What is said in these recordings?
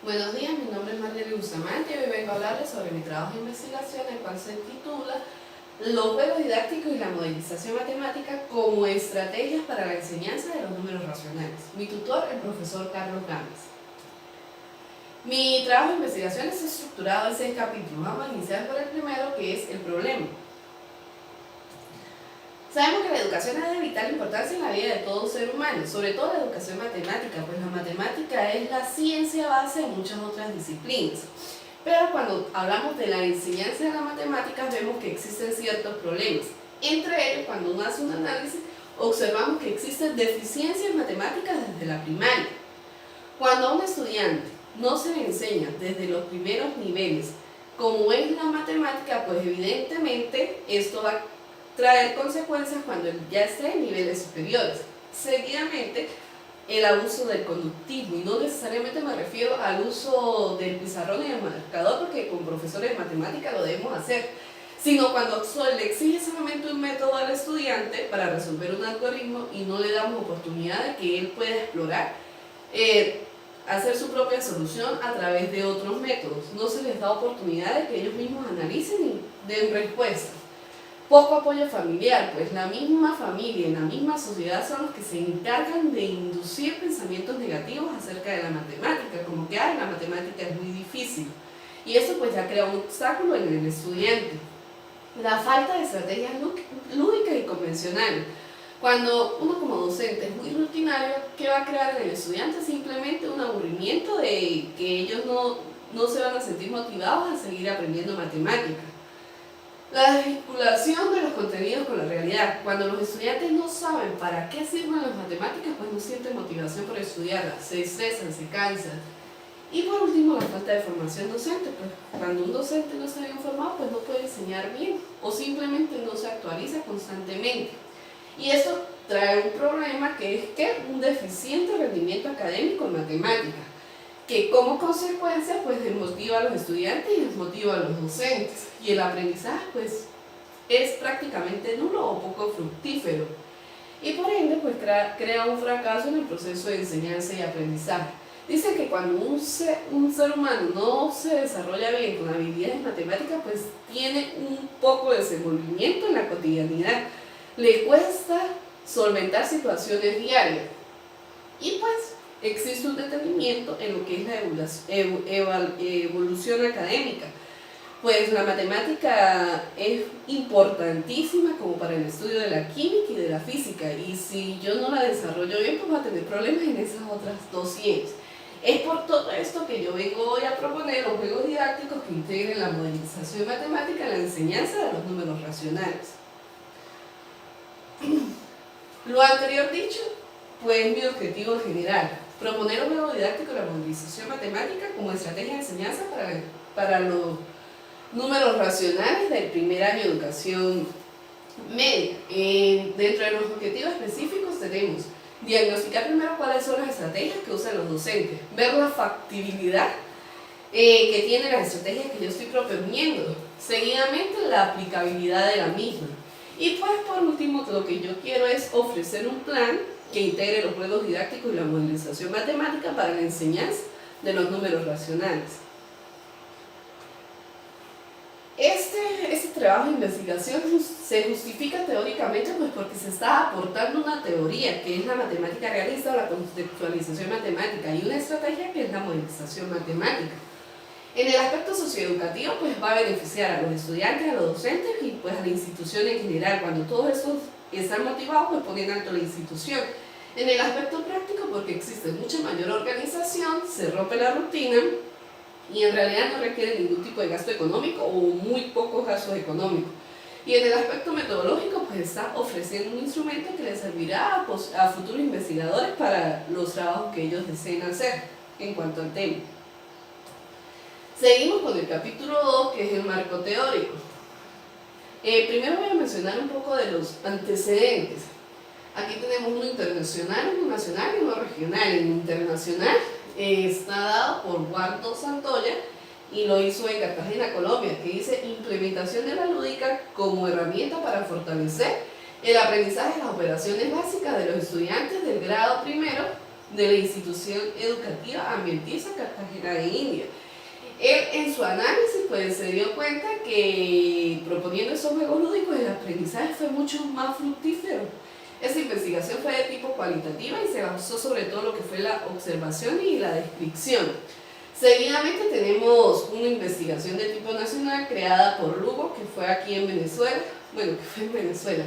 Buenos días, mi nombre es Marlene Bustamante y hoy vengo a hablarles sobre mi trabajo de investigación, el cual se titula Los juegos didácticos y la modelización matemática como estrategias para la enseñanza de los números racionales. Mi tutor, el profesor Carlos Gámez. Mi trabajo de investigación está estructurado en 6 capítulos. Vamos a iniciar por el primero, que es el problema. Sabemos que la educación es de vital importancia en la vida de todo ser humano, sobre todo la educación matemática, pues la matemática es la ciencia base de muchas otras disciplinas. Pero cuando hablamos de la enseñanza de las matemáticas vemos que existen ciertos problemas. Entre ellos, cuando uno hace un análisis, observamos que existen deficiencias matemáticas desde la primaria. Cuando a un estudiante no se le enseña desde los primeros niveles cómo es la matemática, pues evidentemente esto va a traer consecuencias cuando ya esté en niveles superiores. Seguidamente, el abuso del conductismo, y no necesariamente me refiero al uso del pizarrón y del marcador, porque con profesores de matemática lo debemos hacer, sino cuando le exige solamente un método al estudiante para resolver un algoritmo y no le damos oportunidad de que él pueda explorar, hacer su propia solución a través de otros métodos. No se les da oportunidad de que ellos mismos analicen y den respuestas. Poco apoyo familiar, pues la misma familia y la misma sociedad son los que se encargan de inducir pensamientos negativos acerca de la matemática, como que la matemática es muy difícil. Y eso pues ya crea un obstáculo en el estudiante. La falta de estrategias lúdicas y convencionales. Cuando uno como docente es muy rutinario, ¿qué va a crear en el estudiante? Simplemente un aburrimiento de que ellos no se van a sentir motivados a seguir aprendiendo matemáticas. La desvinculación de los contenidos con la realidad. Cuando los estudiantes no saben para qué sirven las matemáticas, pues no sienten motivación por estudiarlas, se estresan, se cansan. Y por último, la falta de formación docente. Pues cuando un docente no está bien formado, pues no puede enseñar bien o simplemente no se actualiza constantemente. Y eso trae un problema que es que un deficiente rendimiento académico en matemáticas, que como consecuencia pues desmotiva a los estudiantes y desmotiva a los docentes, y el aprendizaje pues es prácticamente nulo o poco fructífero, y por ende pues crea un fracaso en el proceso de enseñanza y aprendizaje. Dicen que cuando un ser humano no se desarrolla bien con habilidades matemáticas, pues tiene un poco de desenvolvimiento en la cotidianidad, le cuesta solventar situaciones diarias, y pues existe un detenimiento en lo que es la evolución académica. Pues la matemática es importantísima como para el estudio de la química y de la física, y si yo no la desarrollo bien, pues va a tener problemas en esas otras dos ciencias. Es por todo esto que yo vengo hoy a proponer los juegos didácticos que integren la modelización matemática en la enseñanza de los números racionales. Lo anterior dicho, pues mi objetivo en general: proponer un juego didáctico de la modelización matemática como estrategia de enseñanza para los números racionales del primer año de educación media. Dentro de los objetivos específicos tenemos diagnosticar primero cuáles son las estrategias que usan los docentes, ver la factibilidad que tienen las estrategias que yo estoy proponiendo, seguidamente la aplicabilidad de la misma, y pues por último lo que yo quiero es ofrecer un plan que integre los juegos didácticos y la modelización matemática para la enseñanza de los números racionales. Este trabajo de investigación se justifica teóricamente pues porque se está aportando una teoría que es la matemática realista o la contextualización matemática, y una estrategia que es la modelización matemática. En el aspecto socioeducativo pues va a beneficiar a los estudiantes, a los docentes y pues a la institución en general. Cuando todos estos están motivados pues ponen alto la institución. En el aspecto práctico, porque existe mucha mayor organización, se rompe la rutina y en realidad no requiere ningún tipo de gasto económico o muy pocos gastos económicos. Y en el aspecto metodológico pues está ofreciendo un instrumento que les servirá a futuros investigadores para los trabajos que ellos deseen hacer en cuanto al tema. Seguimos con el capítulo 2, que es el marco teórico. Primero voy a mencionar un poco de los antecedentes. Aquí tenemos uno internacional, uno nacional y uno regional. El internacional está dado por Waldo Santoya y lo hizo en Cartagena, Colombia, que dice: implementación de la lúdica como herramienta para fortalecer el aprendizaje de las operaciones básicas de los estudiantes del grado primero de la institución educativa Adventista Cartagena de India. Él en su análisis pues se dio cuenta que proponiendo esos juegos lúdicos el aprendizaje fue mucho más fructífero. Esa investigación fue de tipo cualitativa y se basó sobre todo lo que fue la observación y la descripción. Seguidamente tenemos una investigación de tipo nacional creada por Lugo, que fue aquí en Venezuela,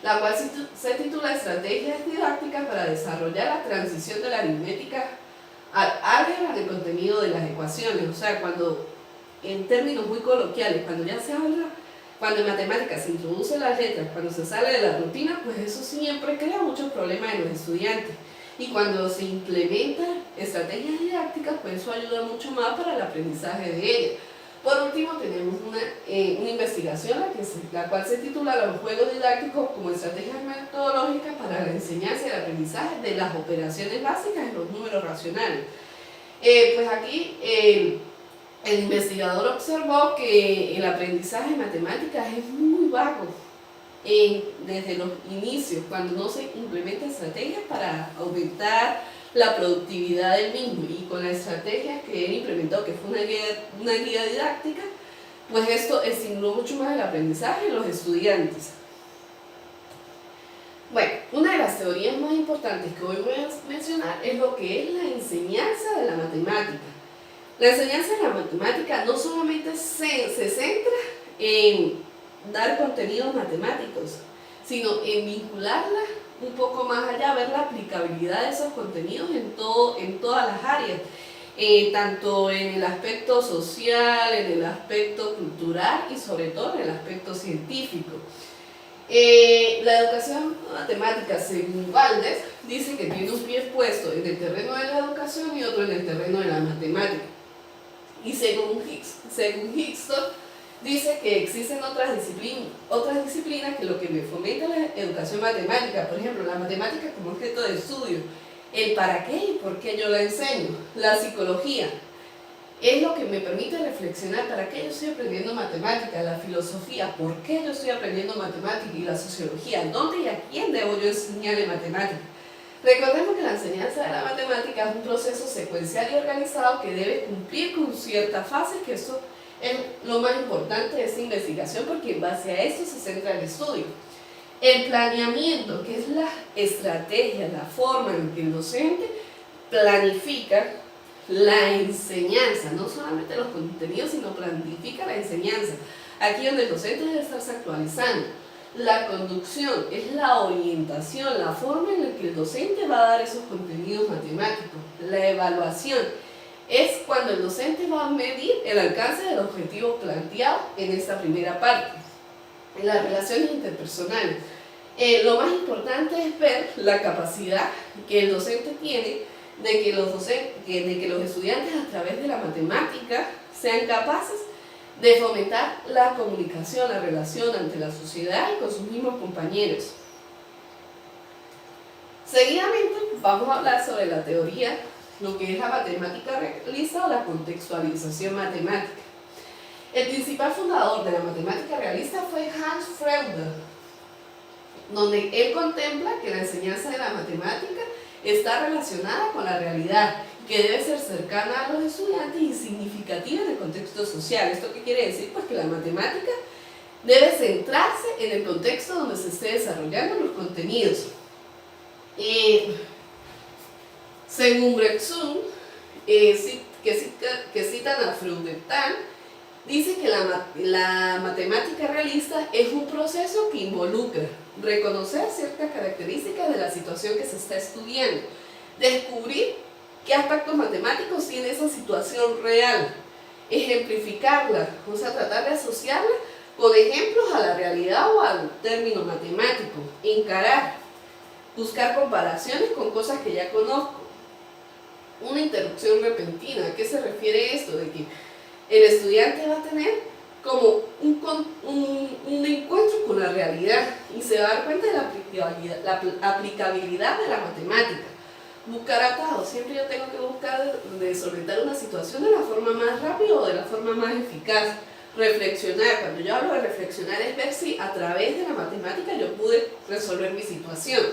la cual se titula Estrategias didácticas para desarrollar la transición de la aritmética al álgebra del contenido de las ecuaciones. O sea, cuando, en términos muy coloquiales, cuando ya se habla, cuando en matemáticas se introducen las letras, cuando se sale de la rutina, pues eso siempre crea muchos problemas en los estudiantes. Y cuando se implementan estrategias didácticas, pues eso ayuda mucho más para el aprendizaje de ellas. Por último, tenemos una investigación la cual se titula Los juegos didácticos como estrategias metodológicas para la enseñanza y el aprendizaje de las operaciones básicas en los números racionales. Pues aquí el investigador observó que el aprendizaje de matemáticas es muy vago desde los inicios, cuando no se implementan estrategias para aumentar la productividad del mismo, y con las estrategias que él implementó, que fue una guía didáctica, pues esto estimuló mucho más el aprendizaje de los estudiantes. Bueno, una de las teorías más importantes que hoy voy a mencionar es lo que es la enseñanza de la matemática. La enseñanza de la matemática no solamente se centra en dar contenidos matemáticos, sino en vincularla un poco más allá, ver la aplicabilidad de esos contenidos en todas las áreas, tanto en el aspecto social, en el aspecto cultural y sobre todo en el aspecto científico. La educación matemática, según Valdés, dice que tiene un pie puesto en el terreno de la educación y otro en el terreno de la matemática. Y según Hickson, dice que existen otras disciplinas que lo que me fomenta la educación matemática, por ejemplo, la matemática como objeto de estudio, el para qué y por qué yo la enseño, la psicología, es lo que me permite reflexionar para qué yo estoy aprendiendo matemática, la filosofía, por qué yo estoy aprendiendo matemática, y la sociología, dónde y a quién debo yo enseñarle matemática. Recordemos que la enseñanza de la matemática es un proceso secuencial y organizado que debe cumplir con ciertas fases, que eso es lo más importante de esta investigación, porque en base a esto se centra el estudio. El planeamiento, que es la estrategia, la forma en que el docente planifica la enseñanza, no solamente los contenidos, sino planifica la enseñanza. Aquí donde el docente debe estarse actualizando. La conducción es la orientación, la forma en la que el docente va a dar esos contenidos matemáticos. La evaluación es cuando el docente va a medir el alcance del objetivo planteado en esta primera parte. En las relaciones interpersonales, lo más importante es ver la capacidad que el docente tiene de que los estudiantes a través de la matemática sean capaces de fomentar la comunicación, la relación ante la sociedad y con sus mismos compañeros. Seguidamente vamos a hablar sobre la teoría, lo que es la matemática realista o la contextualización matemática. El principal fundador de la matemática realista fue Hans Freude, donde él contempla que la enseñanza de la matemática está relacionada con la realidad, que debe ser cercana a los estudiantes y significativa en el contexto social. ¿Esto qué quiere decir? Pues que la matemática debe centrarse en el contexto donde se esté desarrollando los contenidos. Según Brexun, que citan a Freudenthal, dice que la matemática realista es un proceso que involucra reconocer ciertas características de la situación que se está estudiando, descubrir qué aspectos matemáticos tiene esa situación real, ejemplificarla, o sea, tratar de asociarla con ejemplos a la realidad o al término matemático, encarar, buscar comparaciones con cosas que ya conozco. Una interrupción repentina. ¿A qué se refiere esto? De que el estudiante va a tener como un encuentro con la realidad y se va a dar cuenta de la aplicabilidad de la matemática. Buscar atajos. Siempre yo tengo que buscar de solventar una situación de la forma más rápida o de la forma más eficaz. Reflexionar. Cuando yo hablo de reflexionar es ver si a través de la matemática yo pude resolver mi situación.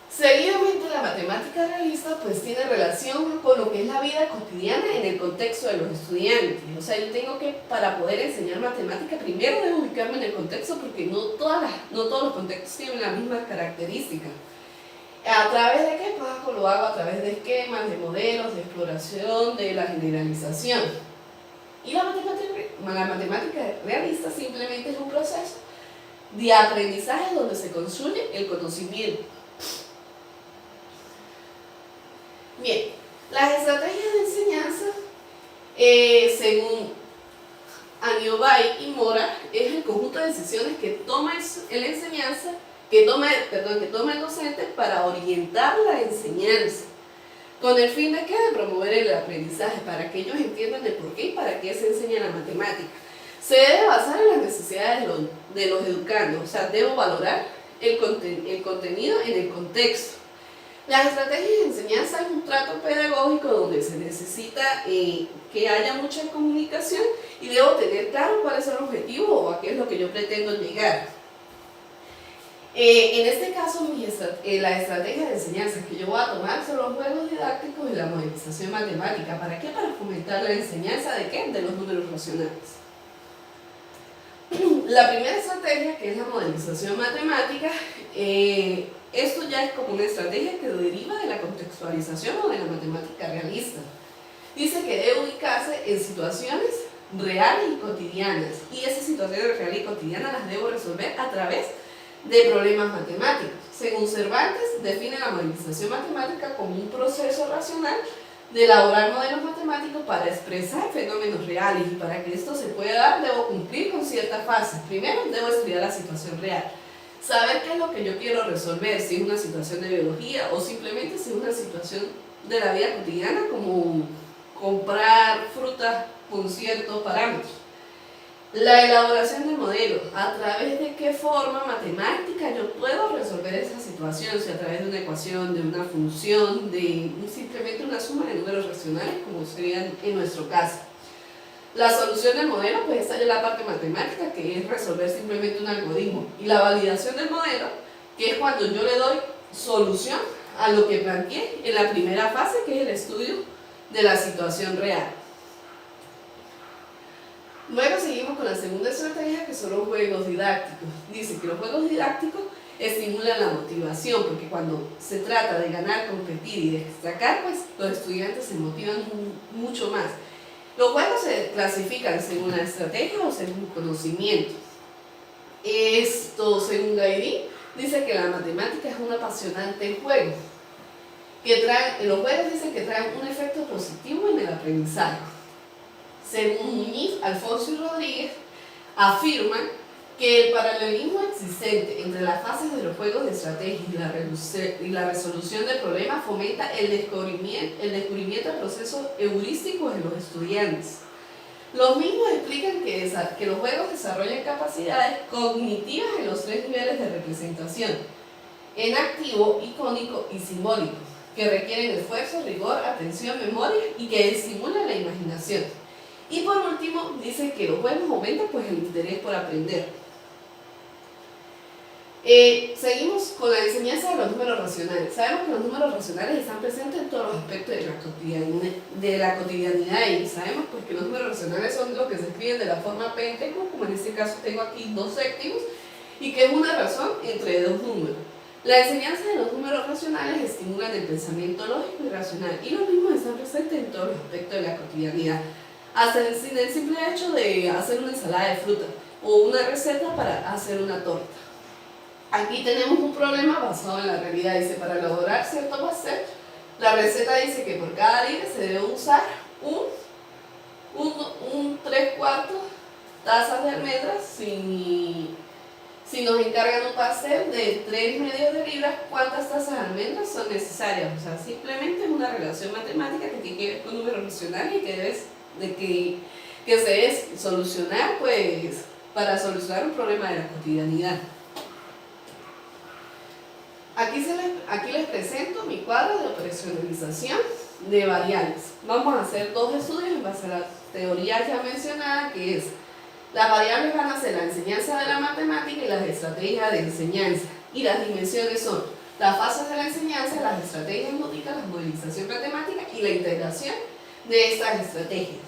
Seguidamente, la matemática realista pues tiene relación con lo que es la vida cotidiana en el contexto de los estudiantes. O sea, yo tengo que, para poder enseñar matemática, primero debo ubicarme en el contexto porque no todos los contextos tienen las mismas características. ¿A través de qué? Pues lo hago a través de esquemas, de modelos, de exploración, de la generalización. Y la matemática realista simplemente es un proceso de aprendizaje donde se construye el conocimiento. Bien, las estrategias de enseñanza, según Aniobay y Mora, es el conjunto de decisiones que toma que toma el docente para orientar la enseñanza, con el fin de ¿qué? De promover el aprendizaje, para que ellos entiendan el por qué y para qué se enseña la matemática. Se debe basar en las necesidades de los educandos, o sea, debo valorar el contenido en el contexto. Las estrategias de enseñanza es un trato pedagógico donde se necesita que haya mucha comunicación y debo tener claro cuál es el objetivo o a qué es lo que yo pretendo llegar. En este caso, la estrategia de enseñanza que yo voy a tomar son los juegos didácticos y la modelización matemática. ¿Para qué? Para fomentar la enseñanza ¿de qué? De los números racionales. La primera estrategia, que es la modelización matemática, esto ya es como una estrategia que deriva de la contextualización o de la matemática realista. Dice que debe ubicarse en situaciones reales y cotidianas, y esas situaciones reales y cotidianas las debo resolver a través de problemas matemáticos. Según Cervantes, define la modelización matemática como un proceso racional de elaborar modelos matemáticos para expresar fenómenos reales, y para que esto se pueda dar debo cumplir con ciertas fases. Primero debo estudiar la situación real, saber qué es lo que yo quiero resolver, si es una situación de biología o simplemente si es una situación de la vida cotidiana como comprar frutas con ciertos parámetros. La elaboración de modelos, a través de qué forma matemática yo puedo resolver esa situación, si a través de una ecuación, de una función, de simplemente una suma de números racionales, como sería en nuestro caso. La solución del modelo, pues esta es la parte matemática, que es resolver simplemente un algoritmo. Y la validación del modelo, que es cuando yo le doy solución a lo que planteé en la primera fase, que es el estudio de la situación real. Luego seguimos con la segunda estrategia, que son los juegos didácticos. Dice que los juegos didácticos estimulan la motivación, porque cuando se trata de ganar, competir y destacar, pues los estudiantes se motivan mucho más. Los juegos se clasifican según la estrategia o según conocimiento. Esto, según Gairy, dice que la matemática es un apasionante juego. Los juegos dicen que traen un efecto positivo en el aprendizaje. Según Muñiz, Alfonso y Rodríguez, afirman que el paralelismo existente entre las fases de los juegos de estrategia y la resolución del problema fomenta el descubrimiento de procesos heurísticos en los estudiantes. Los mismos explican que los juegos desarrollan capacidades cognitivas en los tres niveles de representación: en activo, icónico y simbólico, que requieren esfuerzo, rigor, atención, memoria y que estimulan la imaginación. Y por último, dice que los juegos aumentan pues, el interés por aprender. Seguimos con la enseñanza de los números racionales. Sabemos que los números racionales están presentes en todos los aspectos de la cotidianidad, y sabemos pues, que los números racionales son los que se escriben de la forma penteco, como en este caso tengo aquí 2 séptimos, y que es una razón entre dos números. La enseñanza de los números racionales estimulan el pensamiento lógico y racional, y los mismos están presentes en todos los aspectos de la cotidianidad. Hasta el simple hecho de hacer una ensalada de fruta o una receta para hacer una torta. Aquí tenemos un problema basado en la realidad. Dice, para elaborar cierto pastel, la receta dice que por cada libra se debe usar un 3/4 tazas de almendras. Si nos encargan un pastel de 3/2 de libras, ¿cuántas tazas de almendras son necesarias? O sea, simplemente es una relación matemática que tiene que ver con números racionales y que se debe solucionar pues, para solucionar un problema de la cotidianidad. Aquí les presento mi cuadro de operacionalización de variables. Vamos a hacer 2 estudios en base a la teoría ya mencionada, que es: las variables van a ser la enseñanza de la matemática y las estrategias de enseñanza. Y las dimensiones son las fases de la enseñanza, las estrategias lúdicas, la movilización matemática y la integración de estas estrategias.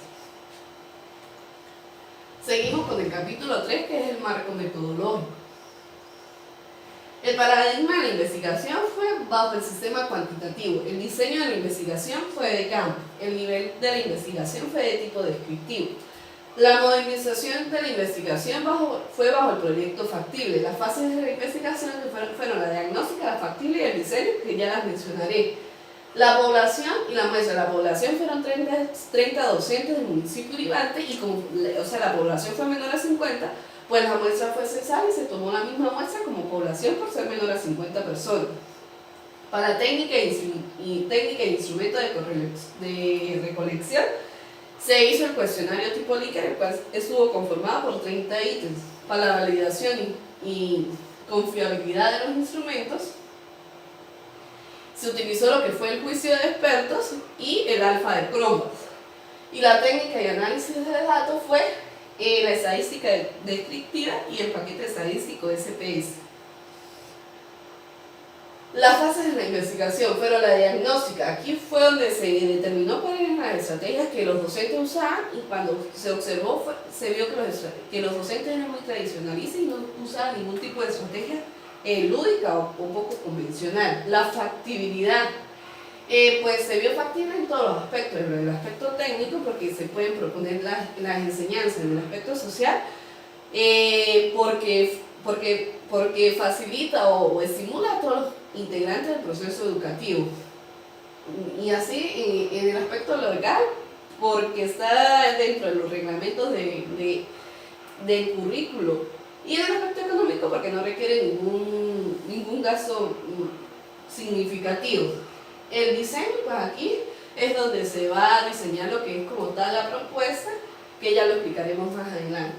Seguimos con el capítulo 3, que es el marco metodológico. El paradigma de la investigación fue bajo el sistema cuantitativo. El diseño de la investigación fue de campo. El nivel de la investigación fue de tipo descriptivo. La modelización de la investigación fue bajo el proyecto factible. Las fases de la investigación fueron la diagnóstica, la factible y el diseño, que ya las mencionaré. La población y la muestra. La población fueron 30 docentes del municipio Uribante y como la población fue menor a 50, pues la muestra fue cesar y se tomó la misma muestra como población por ser menor a 50 personas. Para técnica e instrumento de recolección, se hizo el cuestionario tipo Likert, el cual estuvo conformado por 30 ítems. Para la validación y confiabilidad de los instrumentos, se utilizó lo que fue el juicio de expertos y el alfa de Cronbach. Y la técnica y análisis de datos fue la estadística descriptiva y el paquete estadístico SPS. Las fases de la investigación fueron la diagnóstica. Aquí fue donde se determinó cuáles eran las estrategias que los docentes usaban, y cuando se observó se vio que los docentes eran muy tradicionalistas y no usaban ningún tipo de estrategia lúdica o poco convencional. La factibilidad, pues se vio factible en todos los aspectos. En el aspecto técnico, porque se pueden proponer las enseñanzas. En el aspecto social, porque facilita o estimula a todos los integrantes del proceso educativo. Y así en el aspecto legal, porque está dentro de los reglamentos del currículo. Y en el aspecto económico, porque no requiere ningún gasto significativo. El diseño, pues aquí es donde se va a diseñar lo que es como tal la propuesta, que ya lo explicaremos más adelante.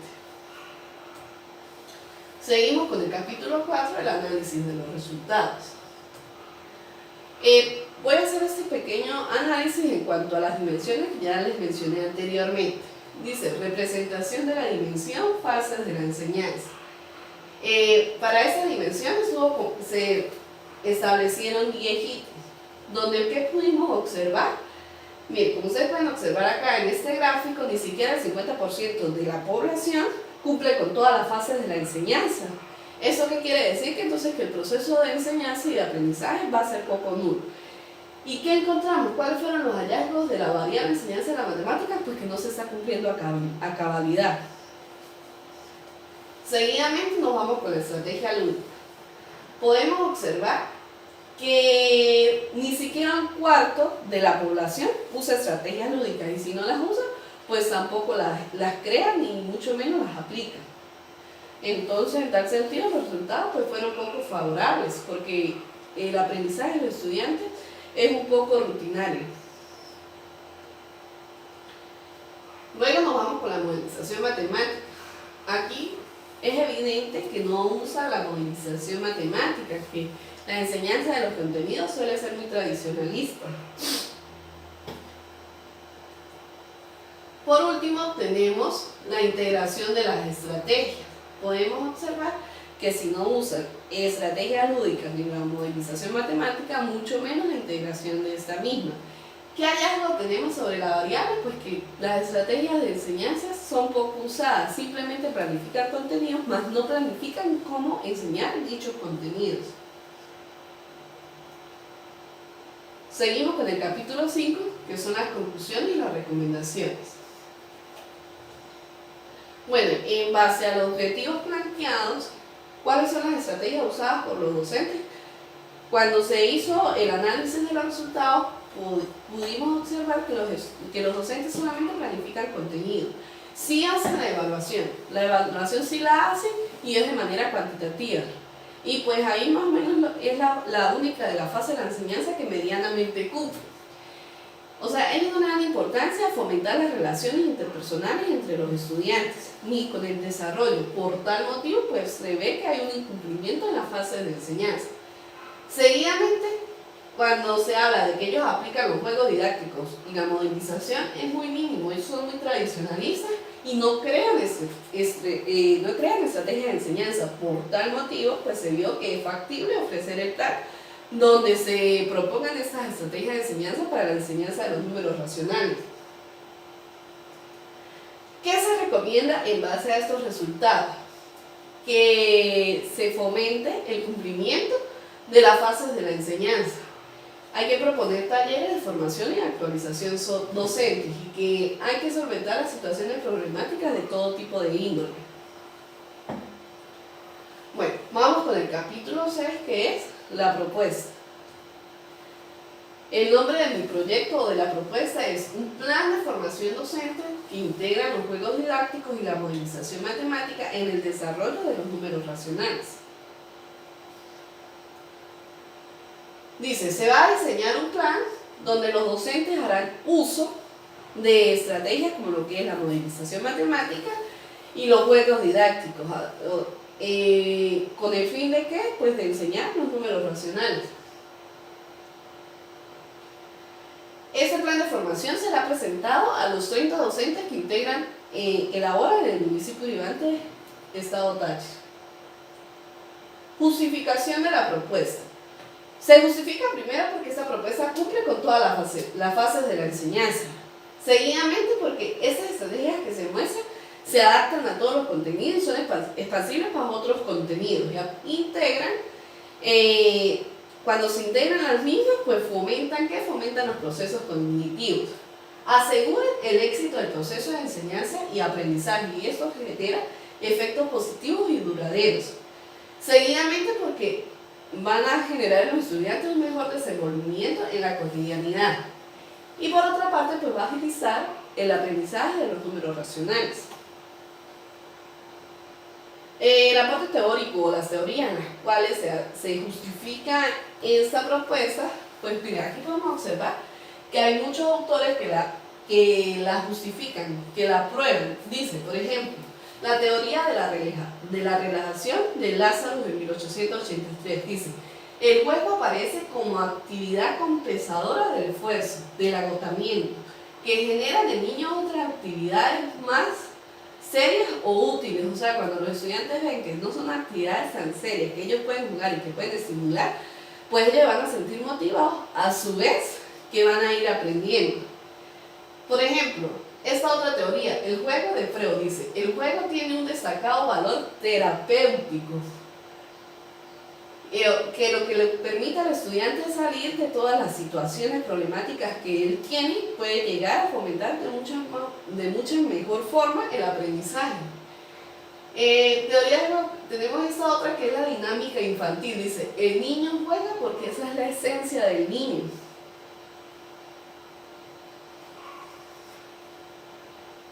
Seguimos con el capítulo 4, el análisis de los resultados. Voy a hacer este pequeño análisis en cuanto a las dimensiones que ya les mencioné anteriormente. Dice, representación de la dimensión, fases de la enseñanza. Para esa dimensión se establecieron 10 ítems, donde el que pudimos observar, miren, como ustedes pueden observar acá en este gráfico, ni siquiera el 50% de la población cumple con todas las fases de la enseñanza. ¿Eso qué quiere decir? Que entonces que el proceso de enseñanza y de aprendizaje va a ser poco nulo. ¿Y qué encontramos? ¿Cuáles fueron los hallazgos de la variable enseñanza de la matemática? Pues que no se está cumpliendo a cabalidad. Seguidamente nos vamos con la estrategia lúdica. Podemos observar que ni siquiera un cuarto de la población usa estrategias lúdicas, y si no las usa, pues tampoco las crean ni mucho menos las aplican. Entonces, en tal sentido, los resultados pues fueron poco favorables, porque el aprendizaje de los estudiantes es un poco rutinario. Luego nos vamos con la modelización matemática. Aquí es evidente que no usa la modelización matemática, que la enseñanza de los contenidos suele ser muy tradicionalista. Por último, tenemos la integración de las estrategias. Podemos observar que si no usan estrategias lúdicas ni la modelización matemática, mucho menos la integración de esta misma. ¿Qué hallazgo tenemos sobre la variable? Pues que las estrategias de enseñanza son poco usadas, simplemente planifican contenidos, mas no planifican cómo enseñar dichos contenidos. Seguimos con el capítulo 5, que son las conclusiones y las recomendaciones. Bueno, en base a los objetivos planteados, ¿cuáles son las estrategias usadas por los docentes? Cuando se hizo el análisis de los resultados, pudimos observar que los docentes solamente planifican contenido. Sí hacen la evaluación sí la hacen y es de manera cuantitativa. Y pues ahí más o menos es la única de la fase de la enseñanza que medianamente cumple. O sea, ellos no le dan importancia a fomentar las relaciones interpersonales entre los estudiantes, ni con el desarrollo. Por tal motivo, pues se ve que hay un incumplimiento en la fase de enseñanza. Seguidamente, cuando se habla de que ellos aplican los juegos didácticos y la modelización, es muy mínimo. Ellos son muy tradicionalistas y no crean estrategias de enseñanza. Por tal motivo, pues se vio que es factible ofrecer el plan donde se propongan estas estrategias de enseñanza para la enseñanza de los números racionales. ¿Qué se recomienda en base a estos resultados? Que se fomente el cumplimiento de las fases de la enseñanza. Hay que proponer talleres de formación y actualización docentes y que hay que solventar las situaciones problemáticas de todo tipo de índole. Bueno, vamos con el capítulo 6, que es la propuesta. El nombre de mi proyecto o de la propuesta es un plan de formación docente que integra los juegos didácticos y la modelización matemática en el desarrollo de los números racionales. Dice, se va a diseñar un plan donde los docentes harán uso de estrategias como lo que es la modelización matemática y los juegos didácticos, con el fin de ¿qué? Pues de enseñar los números racionales. Este plan de formación será presentado a los 30 docentes que integran, elaboran en el municipio de Ivante, Estado Táchira. Justificación de la propuesta. Se justifica primero porque esta propuesta cumple con todas las fases de la enseñanza. Seguidamente porque estas estrategias que se muestran se adaptan a todos los contenidos y son expansibles para otros contenidos. Integran, cuando se integran las mismas, pues fomentan los procesos cognitivos. Aseguran el éxito del proceso de enseñanza y aprendizaje y esto genera efectos positivos y duraderos. Seguidamente porque van a generar en los estudiantes un mejor desenvolvimiento en la cotidianidad. Y por otra parte, pues va a agilizar el aprendizaje de los números racionales. La parte teórico o las teorías en las cuales se justifica esta propuesta, pues mira, aquí podemos observar que hay muchos autores que la justifican, que la aprueban. Dice, por ejemplo, la teoría de la relajación de Lázaro de 1883 dice: el juego aparece como actividad compensadora del esfuerzo, del agotamiento, que genera en el niño otras actividades más serias o útiles. O sea, cuando los estudiantes ven que no son actividades tan serias, que ellos pueden jugar y que pueden estimular, pues ellos van a sentir motivados, a su vez que van a ir aprendiendo. Por ejemplo, esta otra teoría, el juego de Freud, dice: el juego tiene un destacado valor terapéutico, que lo que le permite al estudiante salir de todas las situaciones problemáticas que él tiene, puede llegar a fomentar de mucha mejor forma el aprendizaje. Tenemos esta otra que es la dinámica infantil, dice: el niño juega porque esa es la esencia del niño.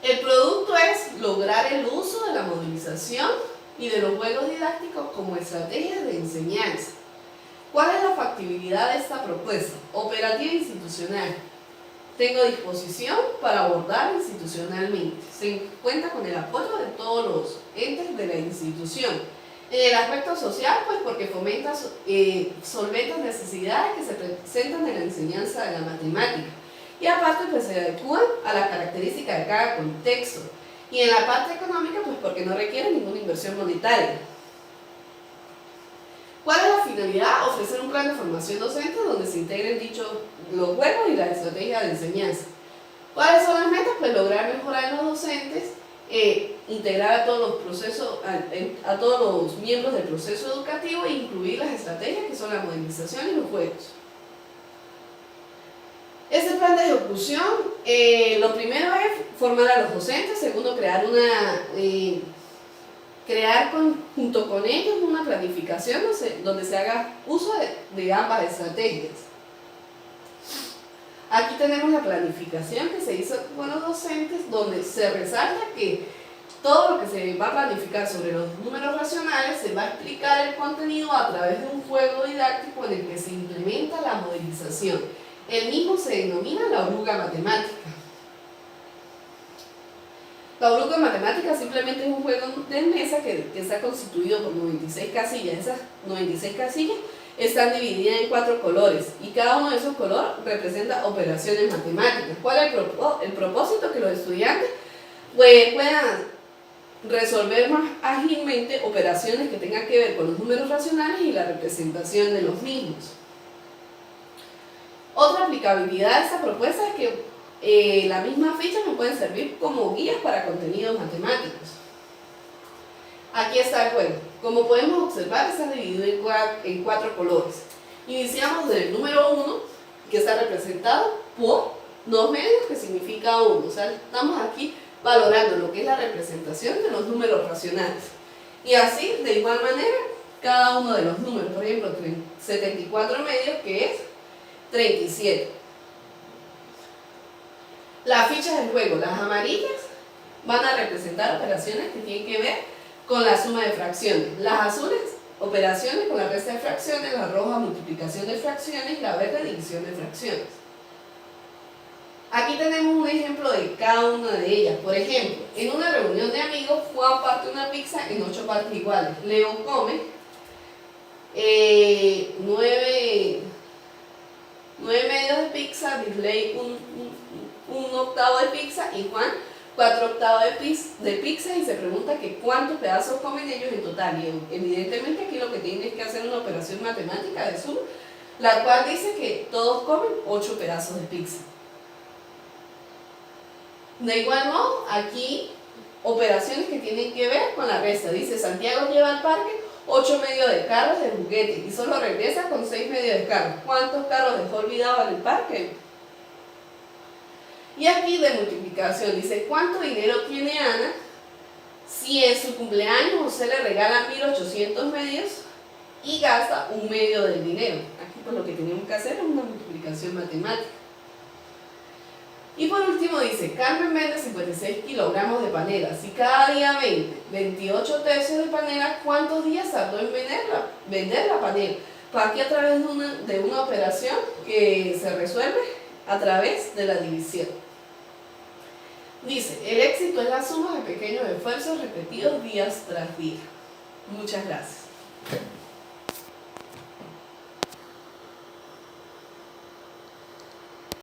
El producto es lograr el uso de la modelización y de los juegos didácticos como estrategias de enseñanza. ¿Cuál es la factibilidad de esta propuesta? Operativa e institucional. Tengo disposición para abordar institucionalmente. Se cuenta con el apoyo de todos los entes de la institución. En el aspecto social, pues porque solventa necesidades que se presentan en la enseñanza de la matemática. Y aparte, pues se adecúan a las características de cada contexto. Y en la parte económica, pues porque no requiere ninguna inversión monetaria. ¿Cuál es la finalidad? Ofrecer un plan de formación docente donde se integren los juegos y la estrategia de enseñanza. ¿Cuáles son las metas? Pues lograr mejorar en los docentes, integrar a todos los miembros del proceso educativo e incluir las estrategias que son la modelización y los juegos. Este plan de ejecución, lo primero es formar a los docentes, segundo crear junto con ellos una planificación donde se haga uso de ambas estrategias. Aquí tenemos la planificación que se hizo con los docentes, donde se resalta que todo lo que se va a planificar sobre los números racionales se va a explicar el contenido a través de un juego didáctico en el que se implementa la modelización. El mismo se denomina la oruga matemática. La oruga matemática simplemente es un juego de mesa que está constituido por 96 casillas. Esas 96 casillas están divididas en 4 colores y cada uno de esos colores representa operaciones matemáticas. ¿Cuál es el propósito? Que los estudiantes puedan resolver más ágilmente operaciones que tengan que ver con los números racionales y la representación de los mismos. Otra aplicabilidad de esta propuesta es que la misma ficha me pueden servir como guías para contenidos matemáticos. Aquí está el juego. Como podemos observar, está dividido en 4 colores. Iniciamos del número 1, que está representado por 2 medios, que significa 1. O sea, estamos aquí valorando lo que es la representación de los números racionales. Y así, de igual manera, cada uno de los números. Por ejemplo, 74 medios, que es 37. Las fichas del juego, las amarillas, van a representar operaciones que tienen que ver con la suma de fracciones. Las azules, operaciones con la resta de fracciones. La roja, multiplicación de fracciones. Y la verde, división de fracciones. Aquí tenemos un ejemplo de cada una de ellas. Por ejemplo, en una reunión de amigos, Juan parte una pizza en 8 partes iguales. Leo come 9 medios de pizza, Disley un octavo de pizza y Juan 4 octavos de pizza, y se pregunta que cuántos pedazos comen ellos en total. Y evidentemente aquí lo que tienen es que hacer una operación matemática de suma, la cual dice que todos comen 8 pedazos de pizza. De igual modo, aquí operaciones que tienen que ver con la resta. Dice, Santiago lleva al parque 8 medios de carros de juguete y solo regresa con 6 medios de carros. ¿Cuántos carros dejó olvidados en el parque? Y aquí de multiplicación dice, ¿cuánto dinero tiene Ana si en su cumpleaños José le regala 1800 medios y gasta 1 medio del dinero? Aquí pues lo que tenemos que hacer es una multiplicación matemática. Y por último dice, Carmen vende 56 kilogramos de panela. Si cada día vende 28 tercios de panela, ¿cuántos días tardó en vender la panela? Pues aquí a través de una operación que se resuelve a través de la división. Dice, el éxito es la suma de pequeños esfuerzos repetidos días tras día. Muchas gracias.